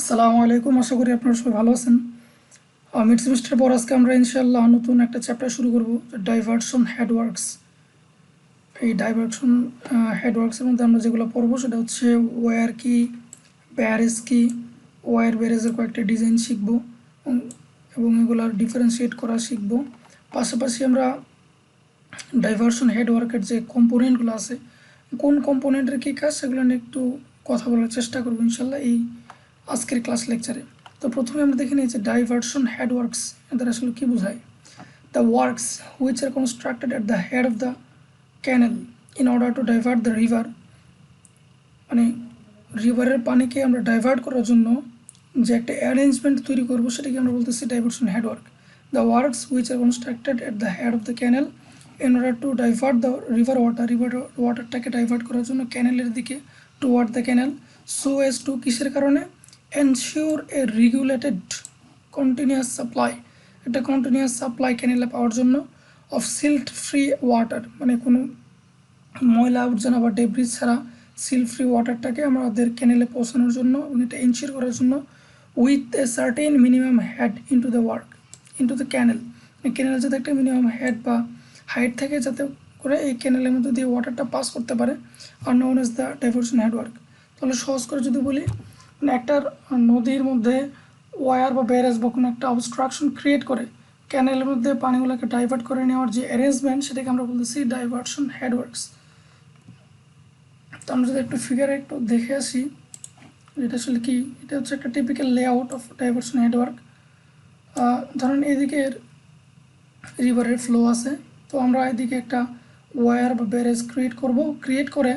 আসসালামু আলাইকুম। আশা করি আপনারা সবাই ভালো আছেন। মিড সেমিস্টার পর আজকে আমরা ইনশাআল্লাহ নতুন একটা চ্যাপ্টার শুরু করব, ডাইভারশন হেডওয়ার্কস। এই ডাইভারশন হেডওয়ার্কসের মধ্যে আমরা যেগুলো পড়বো সেটা হচ্ছে ওয়্যার কি, ব্যারেজ কি, ওয়্যার ব্যারেজের কয়েকটা ডিজাইন শিখব এবং এগুলার ডিফারেন্সিয়েট করা শিখব। পাশাপাশি আমরা ডাইভারশন হেডওয়ার্কের যে কম্পোনেন্টগুলো আছে, কোন কম্পোনেন্টের কী কাজ সেগুলো নিয়ে একটু কথা বলার চেষ্টা করবো ইনশাল্লাহ এই আজকের ক্লাস লেকচারে। তো প্রথমে আমরা দেখে নিয়েছি ডাইভারশন হেডওয়ার্কস এদের আসলে কী বোঝায়। The works which are constructed at the head of the canal in order to divert the river, মানে রিভারের পানিকে আমরা ডাইভার্ট করার জন্য যে একটা অ্যারেঞ্জমেন্ট তৈরি করবো সেটাকে আমরা বলতেছি diversion headwork. The works which are constructed at the head of the canal in order to divert the river ওয়াটারটাকে ডাইভার্ট করার জন্য ক্যানেলের দিকে toward the canal, so as to কিসের কারণে, ensure a regulated continuous supply, একটা continuous supply ক্যানেলে পাওয়ার জন্য অফ সিল্ট ফ্রি ওয়াটার, মানে কোনো ময়লা আবর্জনা বা ডেব্রিজ ছাড়া সিল্ট ফ্রি ওয়াটারটাকে আমাদের ক্যানেলে পৌঁছানোর জন্য এবং এটা এনশিওর করার জন্য with a certain minimum head into the work into the canal, ক্যানেলের যাতে একটা মিনিমাম হেড বা হাইট থাকে যাতে করে এই ক্যানেলের মধ্যে দিয়ে ওয়াটারটা পাস করতে পারে, are known as the diversion headwork. তাহলে সহজ করে যদি বলি, মানে একটা নদীর মধ্যে ওয়ার বা ব্যারেজ বা কোনো একটা অবস্ট্রাকশন ক্রিয়েট করে ক্যানেলের মধ্যে পানিগুলোকে ডাইভার্ট করে নেওয়ার যে অ্যারেঞ্জমেন্ট সেটাকে আমরা বলতেছি ডাইভারশন হেডওয়ার্কস। তো আমরা যদি একটু ফিগারে একটু দেখে আসি এটা আসলে কি, এটা হচ্ছে একটা typical layout of diversion headwork. ধরেন এদিকের রিভারের ফ্লো আছে, তো আমরা এদিকে একটা ওয়ার বা ব্যারেজ ক্রিয়েট করে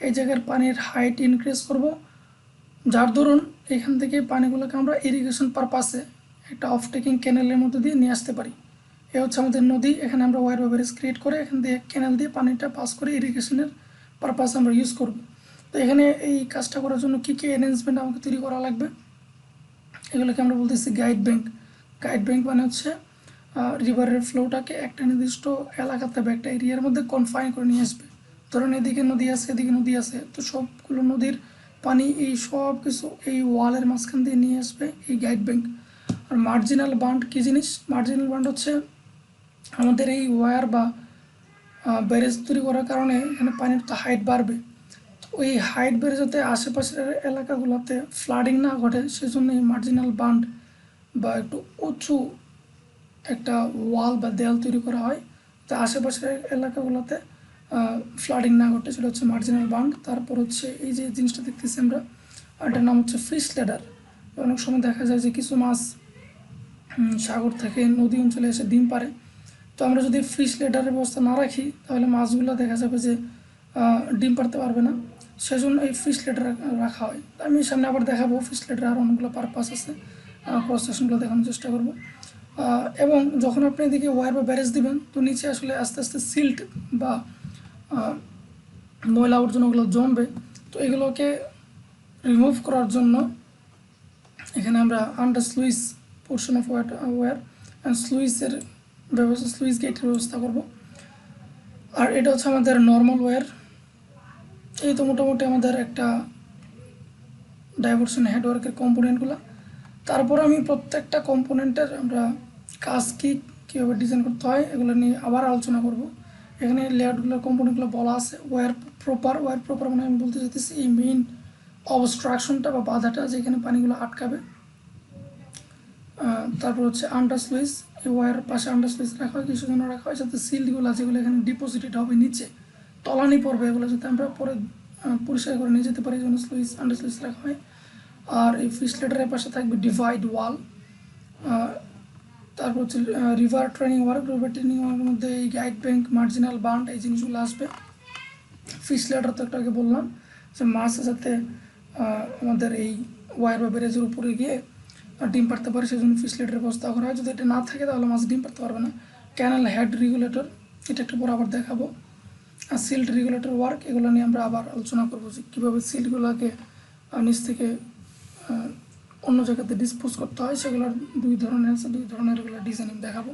এই জায়গার পানির হাইট ইনক্রিজ করব, যার দরুন এখান থেকে পানিগুলোকে আমরা ইরিগেশন পারপাসে একটা অফ টেকিং ক্যানেলের মধ্যে দিয়ে নিয়ে আসতে পারি। এ হচ্ছে আমাদের নদী, এখানে আমরা ওয়ার বা ব্যারেজ ক্রিয়েট করে এখান দিয়ে ক্যানেল দিয়ে পানিটা পাস করে ইরিগেশনের পারপাসে আমরা ইউজ করব। তো এখানে এই কাজটা করার জন্য কী কী অ্যারেঞ্জমেন্ট আমাকে তৈরি করা লাগবে, এগুলোকে আমরা বলতেছি গাইড ব্যাংক। গাইড ব্যাংক মানে হচ্ছে রিভারের ফ্লোটাকে একটা নির্দিষ্ট এলাকাতে বা একটা এরিয়ার মধ্যে কনফাইন করে নিয়ে আসবে। ধরুন এদিকে নদী আছে এদিকে নদী আছে, তো সবগুলো নদীর পানি এই সব কিছু এই ওয়ালের মাঝখান দিয়ে নিয়ে আসবে এই গাইড ব্যাংক। আর মার্জিনাল বান্ড কী জিনিস, মার্জিনাল বান্ড হচ্ছে আমাদের এই ওয়্যার বা ব্যারেজ তৈরি করার কারণে এখানে পানির তো হাইট বাড়বে, ওই হাইট বেড়ে যাতে আশেপাশের এলাকাগুলোতে ফ্লাডিং না ঘটে সেজন্য এই মার্জিনাল বান্ড বা একটু উঁচু একটা ওয়াল বা দেয়াল তৈরি করা হয়, তো আশেপাশের এলাকাগুলোতে ফ্লাডিং না ঘটে, সেটা হচ্ছে মার্জিনাল বান্ড। তারপর হচ্ছে এই যে জিনিসটা দেখতেছি আমরা, এটার নাম হচ্ছে ফিশ ল্যাডার। অনেক সময় দেখা যায় যে কিছু মাছ সাগর থেকে নদী অঞ্চলে এসে ডিম পারে, তো আমরা যদি ফিশ ল্যাডারের ব্যবস্থা না রাখি তাহলে মাছগুলো দেখা যাবে যে ডিম পারতে পারবে না, সেজন্য এই ফিশ ল্যাডার রাখা হয়। আমি সামনে আবার দেখাবো ফিশ ল্যাডার আর অনেকগুলো পারপাস আছে, ক্রস সেকশনগুলো দেখানোর চেষ্টা করব। এবং যখন আপনি এদিকে ওয়্যার বা ব্যারেজ দিবেন তো নিচে আসলে আস্তে আস্তে সিল্ট বা ময়লা আবর্জনাগুলো জমবে, তো এগুলোকে রিমুভ করার জন্য এখানে আমরা under sluice portion of weir and স্লুইসের ব্যবস্থা, স্লুইস গেটের ব্যবস্থা করব। আর এটা হচ্ছে আমাদের নর্মাল ওয়্যার। এই তো মোটামুটি আমাদের একটা ডাইভারশন হেডওয়ার্কের কম্পোনেন্টগুলো। তারপর আমি প্রত্যেকটা কম্পোনেন্টের আমরা কাজ কীভাবে ডিজাইন করতে হয় এগুলো নিয়ে আবার আলোচনা করব। এখানে লেআউটগুলোর কম্পোনেন্টগুলো বলা আছে। ওয়্যার প্রপার মানে আমি বলতে চাইতেছি এই মেইন অবস্ট্রাকশনটা বা বাধাটা যেখানে পানিগুলো আটকাবে। তারপর হচ্ছে আন্ডার স্লুইস, এই ওয়্যার পাশে আন্ডার স্লুইস রাখা হয় কিছু জন্য রাখা হয় যাতে সিলগুলো যেগুলো এখানে ডিপোজিটেড হবে নিচে তলানি পড়বে এগুলো যাতে আমরা পরে পরিষ্কার করে নিয়ে যেতে পারি, জন্য স্লুইস আন্ডার স্লুইস রাখা হয়। আর এই ফিশ লেটারের পাশে থাকবে ডিভাইড ওয়াল। তারপর হচ্ছে রিভার ট্রেনিং ওয়ার্কের মধ্যে এই গাইড ব্যাংক, মার্জিনাল বান্ড এই জিনিসগুলো আসবে। ফিশ লেটার তো একটু আগে বললাম যে মাছ যাতে আমাদের এই ওয়্যার বা ব্যারেজের উপরে গিয়ে ডিম পারতে পারে সেজন্য ফিশ লেটারের ব্যবস্থা করা হয়, যদি এটা না থাকে তাহলে মাছ ডিম পারতে পারবে না। ক্যানেল হেড রেগুলেটর, এটা একটু পর আবার দেখাবো। আর সিল্ট রেগুলেটর ওয়ার্ক, এগুলো নিয়ে আমরা আবার আলোচনা করবো যে কীভাবে সিল্টগুলোকে নিচ থেকে অন্য জায়গাতে ডিসপোজ করতে হয়, সেগুলোর দুই ধরনের আছে, দুই ধরনের এগুলো ডিজাইনিং দেখাবো।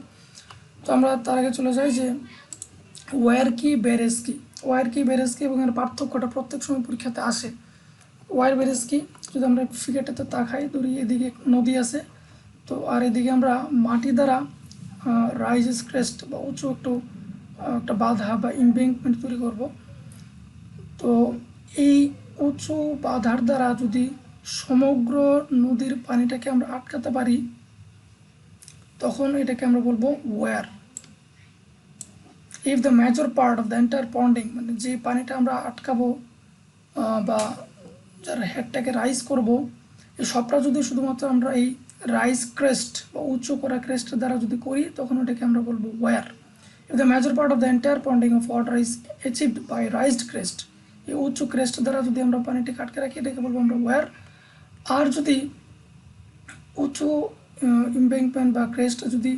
তো আমরা তার আগে চলে যাই যে ওয়্যার কি ব্যারেজ কি, ওয়্যার কি ব্যারেজ কি এবং এর পার্থক্যটা প্রত্যেক সময় পরীক্ষাতে আসে। ওয়ার ব্যারেজ কি, যদি আমরা ফিগারটাতে তাকাই, ধরি এদিকে নদী আছে, তো আর এদিকে আমরা মাটি দ্বারা রাইজেস ক্রেস্ট বা উঁচু একটা বাধা বা ইমব্যাঙ্কমেন্ট তৈরি করব। তো এই উঁচু বাধার দ্বারা যদি সমগ্র নদীর পানিটাকে আমরা আটকাতে পারি, তখন এটাকে আমরা বলবো weir. If the major part of the entire ponding, মানে যে পানিটা আমরা আটকাবো বা যার হেডটাকে রাইজ করব, এই সবটা যদি শুধুমাত্র আমরা এই রাইজ ক্রেস্ট বা উঁচু করা ক্রেস্টের দ্বারা যদি করি, তখন ওটাকে আমরা বলবো weir. If the major part of the entire ponding of water is achieved by raised crest, এই উঁচু ক্রেস্ট দ্বারা যদি আমরা পানিটাকে আটকে রাখি, এটাকে বলবো আমরা ওয়ার। আর যদি উঁচু ইম্ব্যাঙ্কমেন্ট বা ক্রেস্ট যদি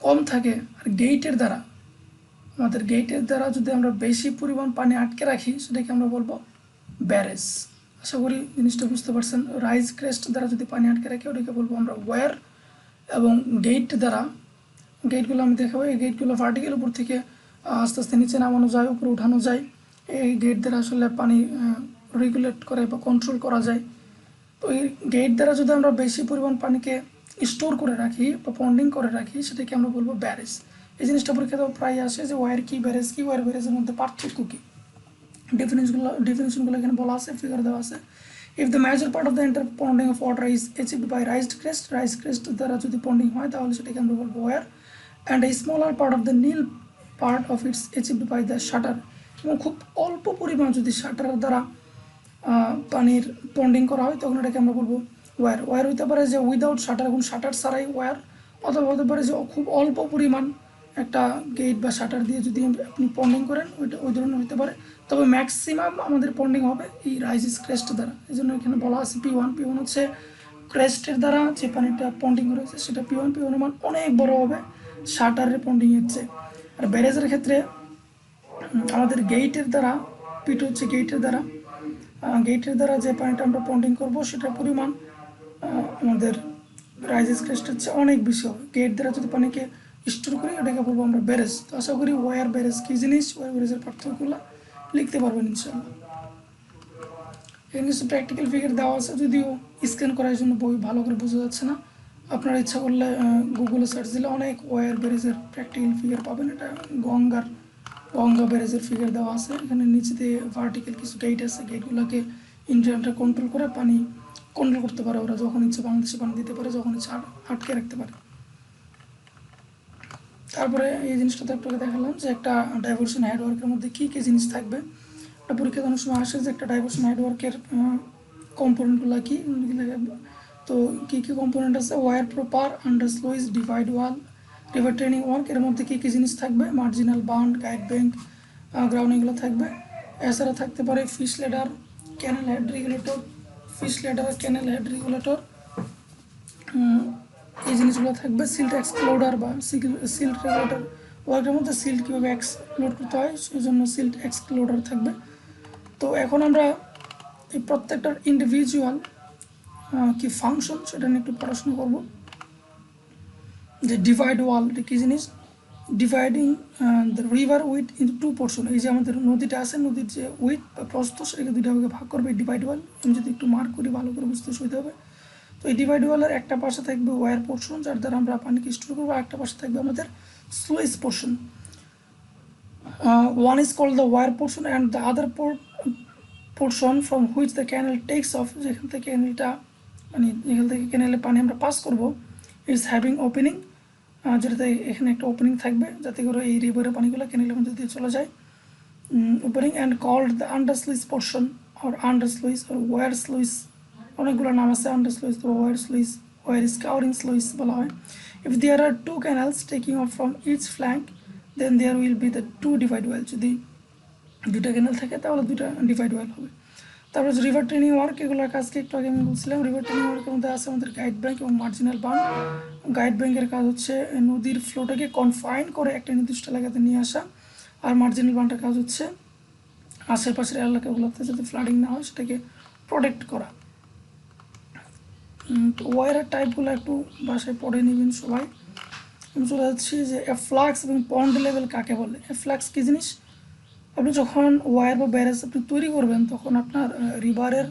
কম থাকে, আর আমাদের গেটের দ্বারা যদি আমরা বেশি পরিমাণ পানি আটকে রাখি, সেটাকে আমরা বলবো ব্যারেজ। আশা করি জিনিসটা বুঝতে পারছেন। রাইজ ক্রেস্ট দ্বারা যদি পানি আটকে রাখি, ওটাকে বলবো আমরা ওয়ার। এবং গেটগুলো আমি দেখাবো, এই গেটগুলো ভার্টিক্যাল উপর থেকে আস্তে আস্তে নিচে নামানো যায়, উপরে উঠানো যায়। এই গেট দ্বারা আসলে পানি রেগুলেট করে বা কন্ট্রোল করা যায়। তো এই গেট দ্বারা যদি আমরা বেশি পরিমাণ পানিকে স্টোর করে রাখি বা পন্ডিং করে রাখি, সেটাকে আমরা বলবো ব্যারেজ। এই জিনিসটা পরীক্ষাতেও প্রায় আসে যে ওয়ার কি, ব্যারেজ কি, ওয়ার ব্যারেজের মধ্যে পার্থক্য কী, ডেফিনেশনগুলো এখানে বলা আছে, ফিগার দেওয়া আছে। If the major part of the entire ponding of water is achieved by raised crest দ্বারা যদি পন্ডিং হয়, তাহলে সেটাকে আমরা বলবো weir. And a smaller part of the nil part of it's achieved by the shutter, এবং খুব অল্প পরিমাণ যদি শাটারের দ্বারা পানির পন্ডিং করা হয়, তখন এটাকে আমরা বলবো ওয়ার। ওয়ার হইতে পারে যে উইদাউট শাটার, এবং শাটার ছাড়াই ওয়ার, অথবা হতে পারে যে খুব অল্প পরিমাণ একটা গেট বা শাটার দিয়ে যদি আপনি পন্ডিং করেন, ওই ধরনের হতে পারে। তবে ম্যাক্সিমাম আমাদের পন্ডিং হবে এই রাইজিস ক্রেস্ট দ্বারা। এই জন্য এখানে বলা আছে P1 হচ্ছে ক্রেস্টের দ্বারা যে পানিটা পন্ডিং রয়েছে, সেটা P1 এর মান অনেক বড় হবে শাটারের পন্ডিংয়ের চেয়ে। আর ব্যারেজের ক্ষেত্রে আমাদের গেটের দ্বারা, P2 হচ্ছে গেটের দ্বারা যে পানিটা আমরা পন্ডিং করব, সেটার পরিমাণ আমাদের রাইজেস ক্রেস্টের চেয়ে অনেক বেশি হবে। গেট দ্বারা যদি পানিকে স্টোর করি, ওটাকে বলবো আমরা ব্যারেজ। তো আশা করি ওয়ার ব্যারেজ কী জিনিস, ওয়ার ব্যারেজের পার্থক্যগুলো লিখতে পারবেন ইনশাআল্লাহ। এখানে কিছু প্র্যাকটিক্যাল ফিগার দেওয়া আছে, যদিও স্ক্যান করার জন্য বই ভালো করে বোঝা যাচ্ছে না। আপনারা ইচ্ছা করলে গুগলে সার্চ দিলে অনেক ওয়ার ব্যারেজের প্র্যাকটিক্যাল ফিগার পাবেন। এটা গঙ্গা ব্যারেজের ফিগার দেওয়া আছে। এখানে নিচে দিয়ে ভার্টিক্যাল কিছু গেট আছে, গেটগুলোকে ইন্ডিয়ানরা কন্ট্রোল করে পানি কন্ট্রোল করতে পারে। ওরা যখন ইচ্ছে বাংলাদেশে পানি দিতে পারে, যখন ইচ্ছে আটকে রাখতে পারে। তারপরে এই জিনিসটা তো একটু দেখালাম যে একটা ডাইভারশন হেডওয়ার্কের মধ্যে কী কী জিনিস থাকবে। একটা পরীক্ষাতে অনেক সময় আসে যে একটা ডাইভারশন হেডওয়ার্কের কম্পোনেন্টগুলো কী। তো কী কী কম্পোনেন্ট আছে, weir proper, under sluice, divide wall, river training work, এর মধ্যে কী কী জিনিস থাকবে, marginal bound, guide bank, ground, এগুলো থাকবে। এছাড়া থাকতে পারে fish ladder, canal head regulator, এই জিনিসগুলো থাকবে। সিল্ট এক্সপ্লোডার বা সিল্ট রেগুলেটর ওয়ার্কের মধ্যে সিল্ট কীভাবে এক্সপ্লোড করতে হয়, সেই জন্য সিল্ট এক্সপ্লোডার থাকবে। তো এখন আমরা এই প্রত্যেকটার ইন্ডিভিজুয়াল কি ফাংশন, সেটা নিয়ে একটু পড়াশোনা করব। যে ডিভাইড ওয়াল এটা কী জিনিস, dividing the river with into two portion. এই যে আমাদের নদীটা আছে, নদীর যে উইথ বা প্রস্থ, সেটাকে দুইটা ভাগে ভাগ করবে ডিভাইড ওয়াল। আমি যদি একটু মার্ক করি, ভালো করে বুঝতে সুবিধা হবে। তো এই ডিভাইড ওয়ালের একটা পাশে থাকবে ওয়ার পোর্শন, যার দ্বারা আমরা পানিকে স্টোর করবো, একটা পাশে থাকবে আমাদের sluice portion. One is called the weir portion and the other portion from which the canal takes off, যেখান থেকে ক্যানেলে পানি আমরা পাস করবো, ইজ হ্যাভিং ওপেনিং, যেটাতে এখানে একটা ওপেনিং থাকবে, যাতে করে এই রিভারের পানিগুলো ক্যানেলের মধ্যে দিয়ে চলে যায়। Opening and called the under sluice portion or under sluice or weir sluice, অনেকগুলো নাম আছে, under sluice, weir sluice, weir scouring sluice বলা হয়। If there are two canals taking off from each flank, then there will be the two divide wall. যদি দুটা ক্যানেল থাকে, তাহলে দুটা ডিভাইড ওয়েল হবে। তারপরে রিভার ট্রেনিং ওয়ার্ক, এগুলোর কাজকে একটু আগে আমি বলছিলাম। রিভার ট্রেনিং ওয়ার্কের মধ্যে আছে আমাদের গাইড ব্যাঙ্ক এবং মার্জিনাল বাউন্ড। গাইড ব্যাঙ্কের কাজ হচ্ছে নদীর ফ্লোটাকে কনফাইন করে একটা নির্দিষ্ট এলাকাতে নিয়ে আসা, আর মার্জিনাল বাউন্ডের কাজ হচ্ছে আশেপাশের এলাকাগুলোতে যাতে ফ্লাডিং না হয়, সেটাকে প্রোটেক্ট করা। তো ওয়ারের টাইপগুলো একটু বাসায় পড়ে নেবেন সবাই। আমি চলে যাচ্ছি যে ফ্লাক্স এবং পন্ড লেভেল কাকে বলে। ফ্লাক্স কী জিনিস, আপনি যখন ওয়ার বা ব্যারেজ আপনি তৈরি করবেন, তখন আপনার রিভারের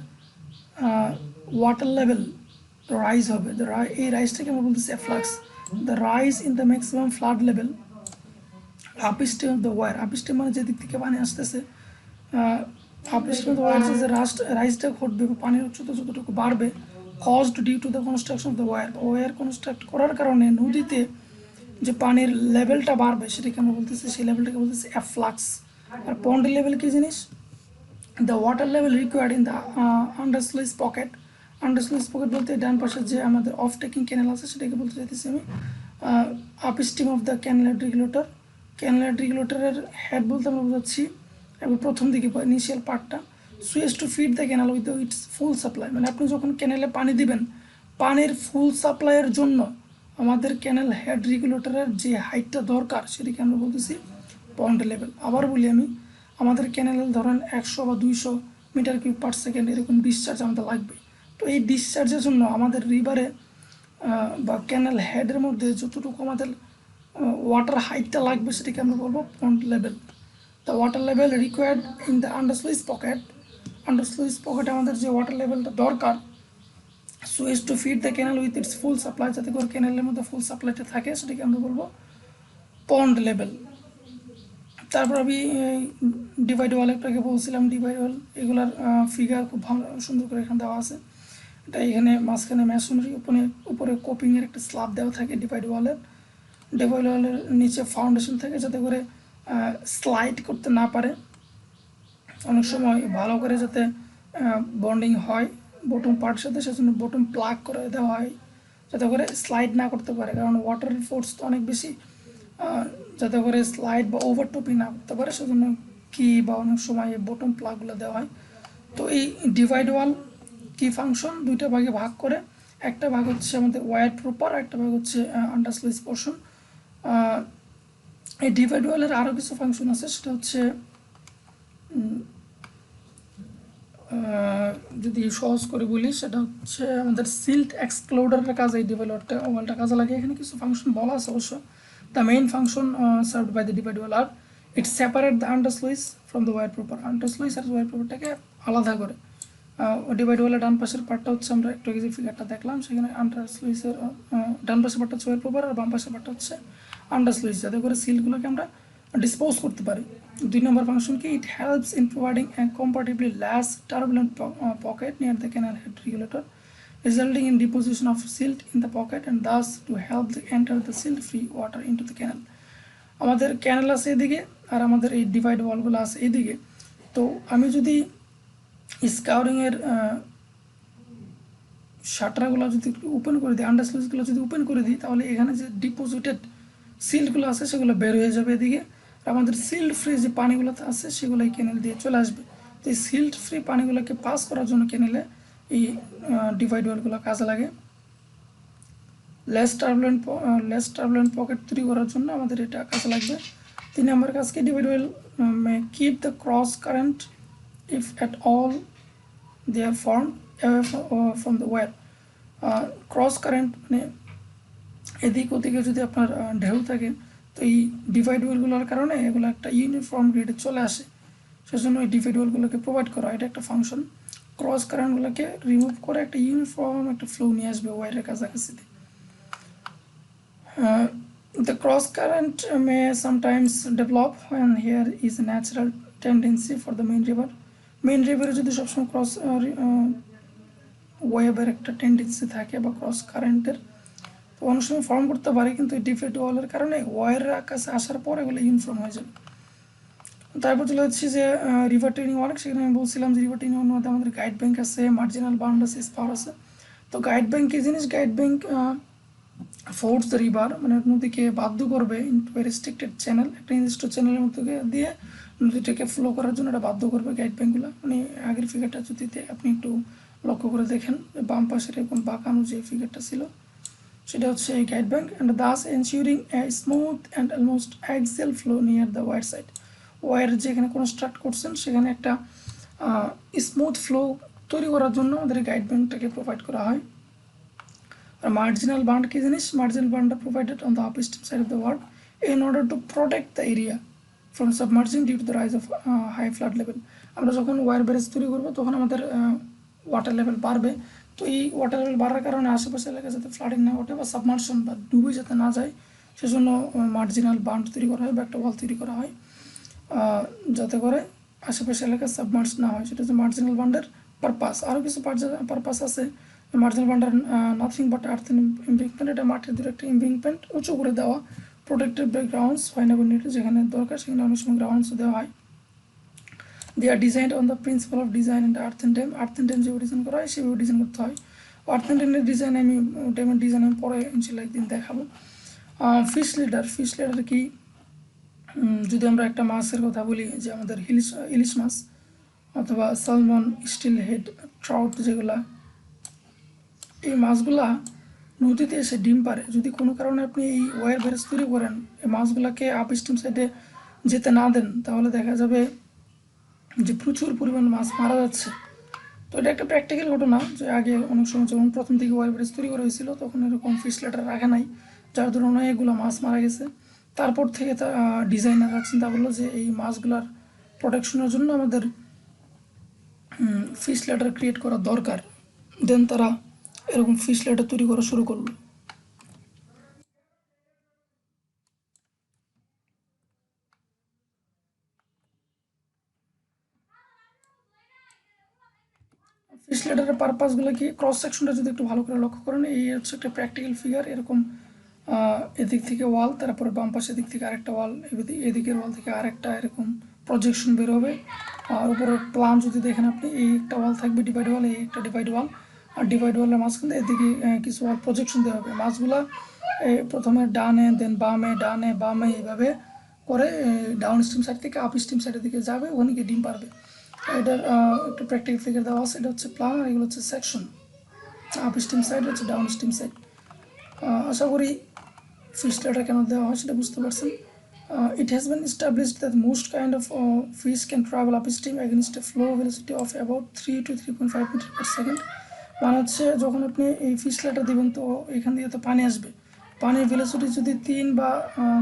ওয়াটার লেভেল রাইজ হবে, এই রাইজটাকে আমরা বলতেছি afflux, the rise in the maximum flood level upstream of the weir. Upstream মানে যে দিক থেকে পানি আসতেছে, আপস্ট্রিম অফ দ্য ওয়ার যে রাইজটা ঘটবে বা পানির উচ্চতা যতটুকু বাড়বে, caused due to the construction of the weir construct করার কারণে নদীতে যে পানির লেভেলটা বাড়বে সেটাকে আমরা বলতেছি, সেই লেভেলটাকে বলতেছি অ্যাফ্লাক্স। আর পন্ড লেভেল কি জিনিস? The water level required in the undersluice pocket. Undersluice pocket বলতে ডান পাশে যে আমাদের অফ টেকিং ক্যানেল আছে সেটাকে বলতে চাইতেছি আমি। Upstream of the canal regulator, canal রেগুলেটরের হেড বলতে আমরা বোঝাচ্ছি এবং প্রথম দিকে ইনিশিয়াল পার্টটা, such to feed the canal with its full supply. মানে আপনি যখন ক্যানেলে পানি দিবেন, পানির ফুল সাপ্লাইয়ের জন্য আমাদের ক্যানেল হেড রেগুলেটরের যে হাইটটা দরকার সেটাকে আমরা বলতেছি পন্ড লেভেল। আবার বলি আমি, আমাদের ক্যানেলে ধরেন 100 বা 200 মিটার কিউব পার সেকেন্ড এরকম ডিসচার্জ আমাদের লাগবে। তো এই ডিসচার্জের জন্য আমাদের রিভারে বা ক্যানেল হেডের মধ্যে যতটুকু আমাদের ওয়াটার হাইটটা লাগবে সেটাকে আমরা বলবো pond level. The water level required in the undersluice pocket, undersluice পকেটে আমাদের যে ওয়াটার লেভেলটা দরকার, such to feed the canal with its full supply, যাতে করে ক্যানেলের মধ্যে ফুল সাপ্লাইটা থাকে সেটাকে আমরা বলবো পন্ড লেভেল। তারপর আমি ডিভাইড ওয়াল একটাকে বলছিলাম, ডিভাইড ওয়াল এগুলার ফিগার খুব ভালো সুন্দর করে এখানে দেওয়া আছে। এটা এখানে মাঝখানে ম্যাশনারি, উপরে কোপিংয়ের একটা স্ল্যাব দেওয়া থাকে ডিভাইড ওয়ালের। ডিভাইড ওয়ালের নিচে ফাউন্ডেশন থাকে যাতে করে স্লাইড করতে না পারে, অনেক সময় ভালো করে যাতে বন্ডিং হয় বটম পার্টের সাথে, সেজন্য বটম প্লাগ করে দেওয়া হয় যাতে করে স্লাইড না করতে পারে, কারণ ওয়াটারের ফোর্স তো অনেক বেশি, যাতে করে স্লাইড বা ওভারটপিং না করতে পারে, সেজন্য কি বা অনেক সময় বটম প্লাগগুলো দেওয়া হয়। তো এই ডিভাইড ওয়াল কি ফাংশন, দুইটা ভাগে ভাগ করে, একটা ভাগ হচ্ছে আমাদের ওয়্যার প্রপার, একটা ভাগ হচ্ছে আন্ডারস্লুইস পোর্শন। এই ডিভাইড ওয়ালের আরও কিছু ফাংশন আছে, সেটা হচ্ছে যদি সহজ করে বলি সেটা হচ্ছে আমাদের সিল্ট এক্সক্লোডারের কাজে এই ডিভাইড ওয়ালটা কাজে লাগে। এখানে কিছু ফাংশন বলা আছে অবশ্য। The main function served by the divide wall are it separate the undersluice from the weir proper. Undersluice আর ওয়্যার প্রপারটাকে আলাদা করে। ডিভাইড ওয়ালের ডান পাশের পার্টটা হচ্ছে আমরা একটু আগে যে ফিগারটা দেখলাম, সেখানে আন্ডারস্লুইসের ডান পাশের পার্টটা হচ্ছে ওয়্যার প্রপার আর বাম পাশের পার্টটা হচ্ছে আন্ডারস্লুইস, যাতে করে সিলগুলোকে আমরা ডিসপোজ করতে পারি। 2 নম্বর ফাংশন কি, it helps in providing A comparatively less turbulent pocket near the canal head regulator, resulting in deposition of silt in the pocket and thus to help enter the silt free water into the canal. আমাদের ক্যানেল আছে এদিকে আর আমাদের এই divide ওয়ালগুলো আছে এদিকে। তো আমি যদি স্কাউরিংয়ের শাটারগুলো যদি ওপেন করে দিই, আন্ডারস্লুইসগুলো যদি ওপেন করে দিই, তাহলে এখানে যে ডিপোজিটেড সিল্টগুলো আছে সেগুলো বের হয়ে যাবে এদিকে, আর আমাদের সিল্ট ফ্রি যে পানিগুলো আছে সেগুলো এই ক্যানেল দিয়ে চলে আসবে। তো এই সিল্ট ফ্রি পানিগুলোকে পাস করার জন্য ক্যানেলে এই ডিভাইড ওয়ালগুলো কাজে লাগে। লেস টার্বুলেন্ট পকেট তৈরি করার জন্য আমাদের এটা কাজে লাগবে। 3 নম্বর কাজ কি, divide wall keep the cross current if at all they are form from the weir. Cross current মানে এদিক ওদিকে যদি আপনার ঢেউ থাকে, তো এই ডিভাইড ওয়ালগুলোর কারণে এগুলো একটা ইউনিফর্ম গ্রেডে চলে আসে, সেজন্য এই ডিভাইড ওয়ালগুলোকে প্রোভাইড করা, এটা একটা ফাংশন। ক্রস কারেন্টগুলোকে রিমুভ করে একটা ইউনিফর্ম একটা ফ্লো নিয়ে আসবে ওয়্যারের কাছাকাছিতে। The cross current may sometimes develop when here is a natural tendency for the main river. Main রিভারে যদি সবসময় ক্রস ওয়েভের একটা টেন্ডেন্সি থাকে বা ক্রস কারেন্টের, তো অনেক সময় ফর্ম করতে পারে, কিন্তু এই ডিভাইড ওয়ালের কারণে ওয়্যারের কাছে আসার পর এগুলো ইউনিফর্ম হয়ে যাবে। তারপর চলে যাচ্ছি যে রিভার ট্রেনিং ওয়ার্ক, সেখানে আমি বলছিলাম যে রিভার ট্রেনিং ওয়ার্কের মধ্যে আমাদের গাইড ব্যাংক আছে, মার্জিনাল বাউন্ড আছে, স্পার আছে। তো গাইড ব্যাংক কী জিনিস, guide bank force the river, মানে নদীকে বাধ্য করবে ইনটু এ রেস্ট্রিক্টেড চ্যানেল, একটা নির্দিষ্ট চ্যানেলের মধ্যে দিয়ে নদীটাকে ফ্লো করার জন্য এটা বাধ্য করবে গাইড ব্যাংকগুলো। মানে আগের ফিগারটা যদি আপনি একটু লক্ষ্য করে দেখেন, বাম পাশের এরকম বাঁকানো যে ফিগারটা ছিল সেটা হচ্ছে এই guide bank, and thus ensuring a smooth and almost axial flow near the weir side. Weir যেখানে কনস্ট্রাক্ট করছেন সেখানে একটা স্মুথ ফ্লো তৈরি করার জন্য আমাদের গাইড ব্যাংকটাকে প্রোভাইড করা হয়। আর মার্জিনাল বান্ড কি জিনিস, মার্জিনাল বান্ডটা provided on the upstream side of the weir in order to protect the area from submerging due to the rise of high flood level. আমরা যখন ওয়্যার ব্যারেজ তৈরি করবো তখন আমাদের ওয়াটার লেভেল বাড়বে। তো এই ওয়াটার লেভেল বাড়ার কারণে আশেপাশে এলাকায় যাতে ফ্লাডিং না ওঠে বা সাবমার্শন বা ডুবে যাতে না যায়, সেজন্য মার্জিনাল বান্ড তৈরি করা হয় বা একটা ওয়াল তৈরি করা হয়, যাতে করে আশেপাশে এলাকায় সাবমার্স না হয়। সেটা হচ্ছে মার্জিনাল বান্ডের পারপাস। আরও কিছু পারপাস আছে। Marginal bunder nothing but earth impingement, এটা মাটির দূরে একটা ইম্পিংমেন্ট উঁচু করে দেওয়া, প্রোটেক্টেড বাই গ্রাউন্ডস হয় না নিডেড, যেখানে দরকার সেখানে অনেক সময় গ্রাউন্ডসও দেওয়া হয়। They are designed on the principle of design and earth and dam. Earth and dam যেভাবে ডিজাইন করা হয় সেভাবে ডিজাইন করতে হয়। আর্থ অ্যান্ড ড্যামের ডিজাইন ড্যামের ডিজাইন আমি পরে ইনশাল্লাহ একদিন দেখাবো। ফিশ লিডার কি, যদি আমরা একটা মাছের কথা বলি, যে আমাদের ইলিশ মাছ অথবা সালমন, স্টিল হেড, ট্রাউট, যেগুলা এই মাছগুলা নদীতে এসে ডিম পারে। যদি কোনো কারণে আপনি এই ওয়ার ব্যারেজ তৈরি করেন, এই মাছগুলাকে আপ স্ট্রিম সাইডে যেতে না দেন, তাহলে দেখা যাবে যে প্রচুর পরিমাণ মাছ মারা যাচ্ছে। তো এটা একটা প্র্যাকটিক্যাল ঘটনা, যে আগে অনেক সময় যখন প্রথম থেকে ওয়ার ব্যারেজ তৈরি করা হয়েছিল তখন এরকম ফিশ লেটার রাখা নাই, যার ধরুন অনেকগুলো মাছ মারা গেছে। তারপর থেকে ডিজাইনাররা চিন্তা করলো যে এই মাছগুলার প্রোটেকশনের জন্য আমাদের ফিশ লেটার ক্রিয়েট করা দরকার। দেন তারা এরকম ফিশ লেটার তৈরি করা শুরু করলো। ফিশ লেটারের পারপাসগুলো কি, ক্রস সেকশনটা যদি একটু ভালো করে লক্ষ্য করেন, এই হচ্ছে একটা প্র্যাকটিক্যাল ফিগার। এরকম এদিক থেকে ওয়াল, তারপরে বাম পাশে দিক থেকে আরেকটা ওয়াল, এদিকের ওয়াল থেকে আরেকটা এরকম প্রজেকশন বের হবে। আর উপরের প্ল্যান যদি দেখেন আপনি, এই একটা ওয়াল থাকবে ডিভাইড ওয়াল, এই একটা ডিভাইড ওয়াল, আর ডিভাইড ওয়ালের মাঝখানে এদিকে কিছু ওয়াল প্রজেকশন দেওয়া হবে। মাছগুলা প্রথমে ডানে, দেন বামে, ডানে বামে, এইভাবে করে ডাউন স্ট্রিম সাইড থেকে আপ স্ট্রিম সাইডের দিকে যাবে, ওখানে গিয়ে ডিম পারবে। এটার একটা প্র্যাকটিক্যাল ফিগার দেওয়া আছে। এটা হচ্ছে প্ল্যান, আর এগুলো হচ্ছে সেকশন। আপ স্ট্রিম সাইড হচ্ছে ডাউন স্ট্রিম সাইড। আশা করি ফিশ লেটার কেন দেওয়া হয় সেটা বুঝতে পারছেন। It has been established that most kind of fish can travel upstream against a flow velocity of about 3 to 3.5 metre per second। মানে হচ্ছে যখন আপনি এই ফিশ লেটার দেবেন, তো এখান দিয়ে তো পানি আসবে, পানির ভেলোসিটি যদি 3 বা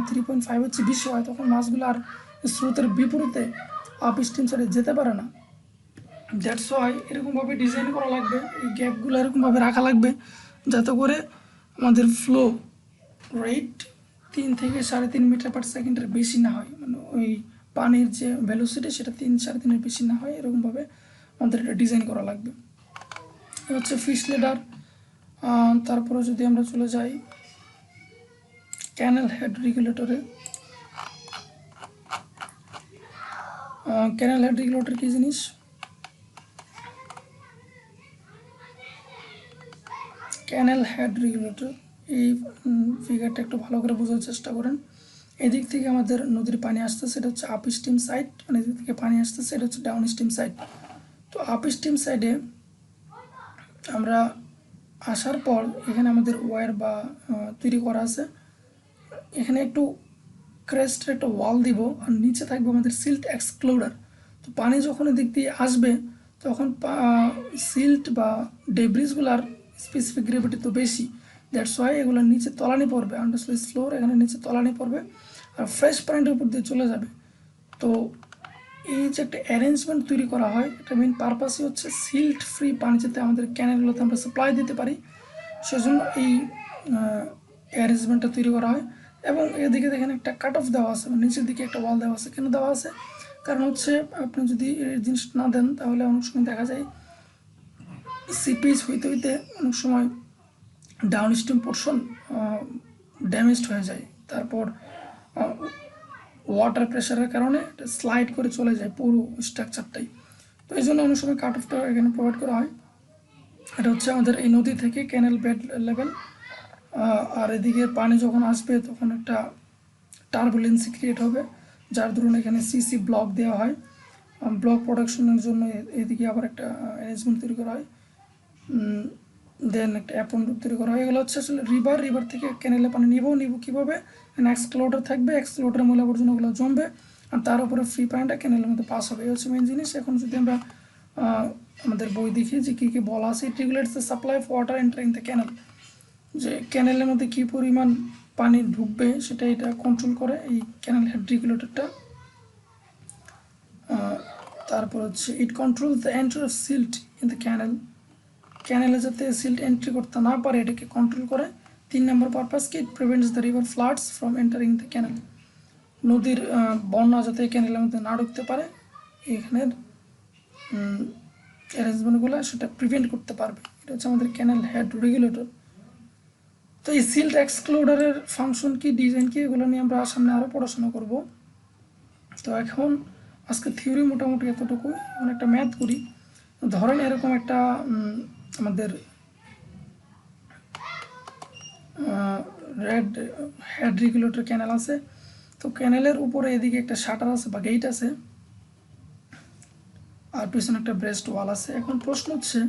3.5 হচ্ছে বেশি হয়, তখন মাছগুলো আর স্রোতের বিপরীতে আপ স্ট্রিম সাইডে যেতে পারে না। দ্যাটস ওয়াই এরকমভাবে ডিজাইন করা লাগবে, এই গ্যাপগুলো এরকমভাবে রাখা লাগবে, যাতে করে আমাদের ফ্লো রেট 3 থেকে 3.5 মিটার পার সেকেন্ডের বেশি না হয়। মানে ওই পানির যে ভ্যালোসিটি সেটা 3-3.5-এর বেশি না হয়, এরকমভাবে আমাদের এটা ডিজাইন করা লাগবে। এ হচ্ছে ফিশ লেডার। তারপরে যদি আমরা চলে যাই ক্যানেল হেড রেগুলেটরে, ক্যানেল হেড রেগুলেটর কী জিনিস? ক্যানেল হেড রেগুলেটর, এই ফিগারটা একটু ভালো করে বোঝার চেষ্টা করেন। এদিক থেকে আমাদের নদীর পানি আসতেছে, এটা হচ্ছে আপ স্ট্রিম সাইড, মানে এদিক থেকে পানি আসতেছে, এটা হচ্ছে ডাউন স্ট্রিম সাইড। তো আপ স্ট্রিম সাইডে আমরা আসার পর এখানে আমাদের ওয়্যার বা তৈরি করা আছে, এখানে একটু ক্রেস্টের একটা ওয়াল দিব, আর নিচে থাকবে আমাদের সিল্ট এক্সক্লুডার। তো পানি যখন এদিক দিয়ে আসবে, তখন সিল্ট বা ডেব্রিজগুলার স্পেসিফিক গ্রেভিটি তো বেশি, দ্যাটস ওয়াই এগুলোর নিচে তলানি পড়বে, আন্ডারস্লোজ ফ্লোর, এখানে নিচে তলানি পড়বে, আর ফ্রেশ পানিটার উপর দিয়ে চলে যাবে। তো এই যে একটা অ্যারেঞ্জমেন্ট তৈরি করা হয়, এটা মেন পারপাসই হচ্ছে সিল্ট ফ্রি পানি যাতে আমাদের ক্যানেলগুলোতে আমরা সাপ্লাই দিতে পারি, সেজন্য এই অ্যারেঞ্জমেন্টটা তৈরি করা হয়। এবং এদিকে দেখেন একটা কাট অফ দেওয়া আছে, নিচের দিকে একটা ওয়াল দেওয়া আছে। কেন দেওয়া আছে? কারণ হচ্ছে আপনি যদি এই জিনিসটা না দেন, তাহলে অনেক সময় দেখা যায় সিপিএস হইতে হইতে অনেক সময় ডাউন স্ট্রিম পোর্শন ড্যামেজড হয়ে যায়। তারপর ওয়াটার প্রেশারের কারণে এটা স্লাইড করে চলে যায় পুরো স্ট্রাকচারটাই। তো এই জন্য অনেক সময় কাট অফটা এখানে প্রোভাইড করা হয়। এটা হচ্ছে আমাদের এই নদী থেকে ক্যানেল বেড লেভেল, আর এদিকে পানি যখন আসবে তখন একটা টার্বুলেন্সি ক্রিয়েট হবে, যার দরুন এখানে সিসি ব্লক দেওয়া হয়। ব্লক প্রোডাকশনের জন্য এদিকে আবার একটা অ্যারেঞ্জমেন্ট তৈরি করা হয়, দেন একটা অ্যাপন তৈরি করা হয়। এগুলো হচ্ছে আসলে রিভার থেকে ক্যানেলে পানি নিব কীভাবে, এক্সক্লোডার থাকবে, এক্সক্লোডারের ময়লা আবর্জনাগুলো জমবে, আর তার উপরে ফ্রি পানিটা ক্যানেলের মধ্যে পাস হবে। এই হচ্ছে মেন জিনিস। এখন যদি আমরা আমাদের বই দেখি যে কী কী বলা আছে, it regulates the supply of water entering the canal, যে ক্যানেলের মধ্যে কী পরিমাণ পানি ঢুকবে সেটা এটা কন্ট্রোল করে এই ক্যানেল হেড রেগুলেটরটা। তারপর হচ্ছে it control the entry of silt in the canal ক্যানেলে যাতে সিল্ট এন্ট্রি করতে না পারে এটাকে কন্ট্রোল করে। 3 নম্বর পারপাস কি, ইট prevents the river floods from entering the ক্যানেল, নদীর বন্যা যাতে ক্যানেলের মধ্যে না ঢুকতে পারে এখানের অ্যারেঞ্জমেন্টগুলো সেটা প্রিভেন্ট করতে পারবে। এটা হচ্ছে আমাদের ক্যানেল হেড রেগুলেটর। তো এই সিল্ট এক্সক্লুডারের ফাংশন কি, ডিজাইন কি, এগুলো নিয়ে আমরা সামনে আরও পড়াশোনা করব। তো এখন আজকে থিওরি মোটামুটি এতটুকুই, এখন একটা ম্যাথ করি। ধরেন এরকম একটা আমাদের রেড হেড রেগুলেটর ক্যানেল আছে। তো ক্যানেলের উপরে এদিকে একটা শাটার আছে বা গেট আছে, আর পিছনে একটা ব্রেস্ট ওয়াল আছে। এখন প্রশ্ন হচ্ছে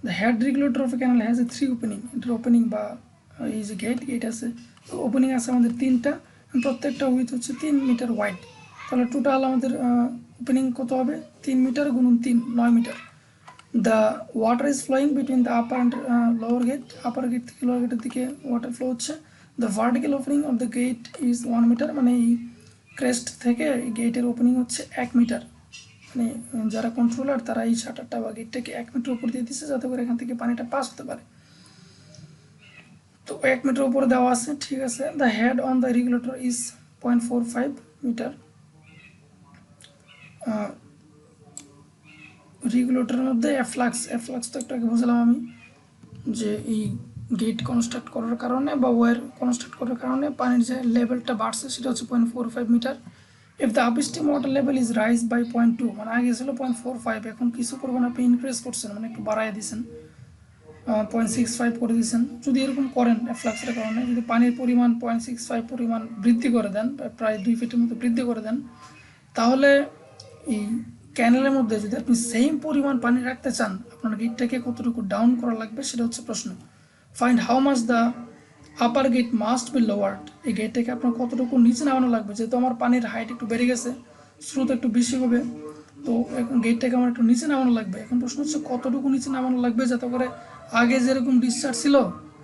the head regulator of a canal has a 3 opening. এটার ওপেনিং বা এই যে গেট আছে, ওপেনিং আছে আমাদের 3টা, প্রত্যেকটা উইথ হচ্ছে 3 মিটার ওয়াইড। তাহলে টোটাল আমাদের ওপেনিং কত হবে, 3 মিটার গুণন 3, 9 metre. The water is flowing between the upper and lower gate, upper gate থেকে লোয়ার গেটের দিকে ওয়াটার ফ্লো হচ্ছে। The vertical opening of the gate is 1 metre, মানে এই ক্রেস্ট থেকে গেটের ওপেনিং হচ্ছে 1 মিটার। মানে যারা কন্ট্রোলার তারা এই শাটারটা বা গেটটাকে 1 মিটার উপর দিয়ে দিচ্ছে যাতে করে এখান থেকে পানিটা পাস হতে পারে। তো 1 মিটার উপরে দেওয়া আছে, ঠিক আছে। The head on the regulator is 0.45 metre. রেগুলেটরের মধ্যে এফ্লাক্স তো একটু আগে বুঝলাম আমি, যে এই গেট কনস্ট্রাক্ট করার কারণে বা ওয়ার কনস্ট্রাক্ট করার কারণে পানির যে লেভেলটা বাড়ছে সেটা হচ্ছে 0.45 metre. If the upstream water level is rise by 0.2, মানে আগে ছিল 0.45, এখন কিছু করবেন আপনি ইনক্রিজ করছেন, মানে একটু বাড়াই দিয়েছেন, 0.65 করে দিয়েছেন। যদি এরকম করেন এফ্লাক্সের কারণে, যদি পানির পরিমাণ 0.65 পরিমাণ বৃদ্ধি করে দেন, প্রায় 2 ফিটের মতো বৃদ্ধি করে দেন, তাহলে এই ক্যানেলের মধ্যে যদি আপনি সেম পরিমাণ পানি রাখতে চান, আপনার গেটটাকে কতটুকু ডাউন করা লাগবে সেটা হচ্ছে প্রশ্ন। Find how much the upper gate must be lowered, এই গেটটাকে আপনার কতটুকু নিচে নামানো লাগবে। যেহেতু আমার পানির হাইট একটু বেড়ে গেছে, স্রোত একটু বেশি হবে, তো এখন গেটটাকে আমার একটু নিচে নামানো লাগবে। এখন প্রশ্ন হচ্ছে কতটুকু নিচে নামানো লাগবে যাতে করে আগে যেরকম ডিসচার্জ ছিল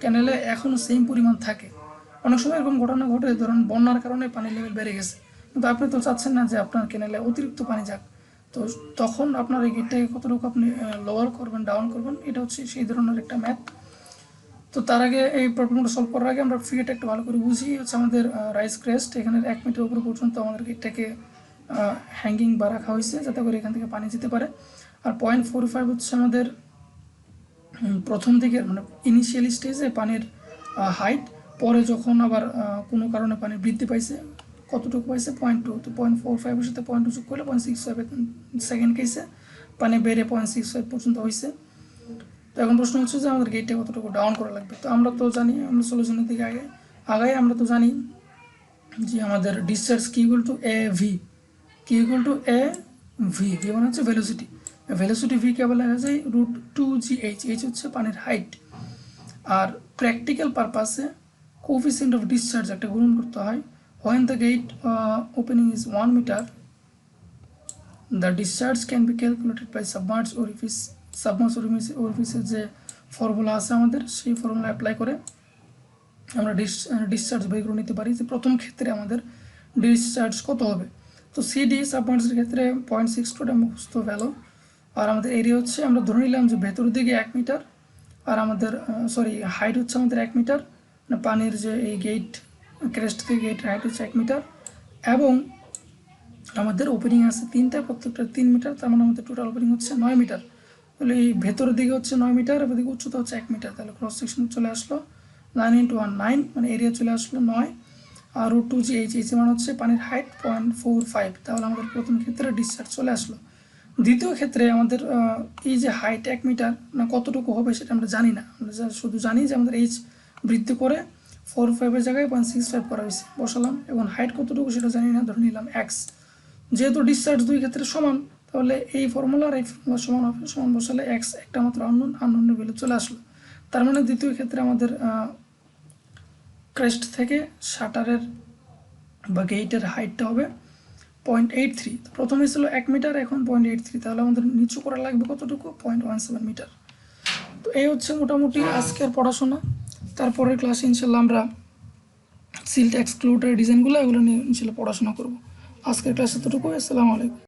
ক্যানেলে এখনও সেম পরিমাণ থাকে। অনেক সময় এরকম ঘটনা ঘটে, ধরুন বন্যার কারণে পানির লেভেল বেড়ে গেছে, কিন্তু আপনি তো চাচ্ছেন না যে আপনার ক্যানেলে অতিরিক্ত পানি যাক। তো তখন আপনার এই গেটটাকে কতটুকু আপনি লোয়ার করবেন, ডাউন করবেন, এটা হচ্ছে সেই ধরনের একটা ম্যাথ। তো তার আগে এই প্রবলেমটা সলভ করার আগে আমরা ফিগরটা একটু ভালো করে বুঝি। হচ্ছে আমাদের রাইস ক্রেস্ট, এখানে 1 মিটার উপর পর্যন্ত আমাদের গেটটাকে হ্যাঙ্গিং বা রাখা হয়েছে যাতে করে এখান থেকে পানি যেতে পারে। আর 0.45 হচ্ছে আমাদের প্রথম দিকের মানে ইনিশিয়াল স্টেজে পানির হাইট। পরে যখন আবার কোনো কারণে পানি বৃদ্ধি পাইছে, কতটুকু পাইছে 0.2, তো 0.45-এর সাথে 0.2 যোগ করলে 0.65 সেকেন্ড কেসে পানি বেড়ে 0.65 পর্যন্ত হয়েছে। তো এখন প্রশ্ন হচ্ছে যে আমাদের গেটটা কতটুকু ডাউন করা লাগবে। তো আমরা তো জানি, আমরা সলিউশনের দিকে আগাই আমরা তো জানি যে আমাদের ডিসচার্জ কি ইকুয়াল টু এ ভি, কি equal to A V, V মানে হচ্ছে ভেলোসিটি। ভেলোসিটি ভি কেবল লেখা যায় √2gh, এইচ হচ্ছে পানির হাইট। আর প্র্যাকটিক্যাল পারপাসে কোফিসিয়েন্ট অফ ডিসচার্জ একটা গুণন করতে হয়। When the gate opening is 1 metre, the discharge can be calculated by submerge ওরিফিসের যে ফর্মুলা আছে আমাদের, সেই ফর্মুলা অ্যাপ্লাই করে আমরা ডিসচার্জ বের করে নিতে পারি যে প্রথম ক্ষেত্রে আমাদের ডিসচার্জ কত হবে। তো সিডি সাবমার্জের ক্ষেত্রে 0.62 মুখস্থ ভ্যালু। আর আমাদের এরিয়া হচ্ছে, আমরা ধরে নিলাম যে ভেতরের দিকে 1 মিটার, আর আমাদের হাইট হচ্ছে আমাদের 1 মিটার, মানে পানির যে এই গেট ক্রেস্ট থেকে গেটের হাইট হচ্ছে 1 মিটার, এবং আমাদের ওপেনিং আছে 3টা, প্রত্যেকটা 3 মিটার, তার মানে আমাদের টোটাল ওপেনিং হচ্ছে 9 মিটার। তাহলে এই ভেতরের দিকে হচ্ছে 9 মিটার, এবার দিকে উচ্চতা হচ্ছে 1 মিটার, তাহলে ক্রস সেকশন চলে আসলো 9 × 1 9, মানে এরিয়া চলে আসলো 9। আর √2gh মানে হচ্ছে পানির হাইট 0.45, তাহলে আমাদের প্রথম ক্ষেত্রে ডিসচার্জ চলে আসলো। দ্বিতীয় ক্ষেত্রে আমাদের এই যে হাইট 1 মিটার না কতটুকু হবে সেটা আমরা জানি না, আমরা শুধু জানি যে আমাদের এইচ বৃদ্ধি করে 4.5-এর জায়গায় 0.65 করা হয়েছে, বসালাম। এবং হাইট কতটুকু সেটা জানি না, ধরে নিলাম এক্স। যেহেতু ডিসচার্জ দুই ক্ষেত্রে সমান, তাহলে এই ফর্মুলা আর এই ফর্মুলা সমান হবে, সমান বসালে এক্স একটা মাত্র আননোনের ভ্যালু চলে আসলো। তার মানে দ্বিতীয় ক্ষেত্রে আমাদের ক্রেস্ট থেকে শাটারের বা গেটের হাইটটা হবে 0.83। প্রথমে ছিল 1 মিটার, এখন 0.83, তাহলে আমাদের নিচু করা লাগবে কতটুকু, 0.17 মিটার। তো এই হচ্ছে মোটামুটি আজকের পড়াশোনা। তারপরের ক্লাসে ইনশাল্লাহ আমরা সিল্ট এক্সক্লুডার ডিজাইনগুলো এগুলো নিয়ে ইনশাল্লাহ পড়াশোনা করব। আজকের ক্লাস এতটুকু। আসসালামু আলাইকুম।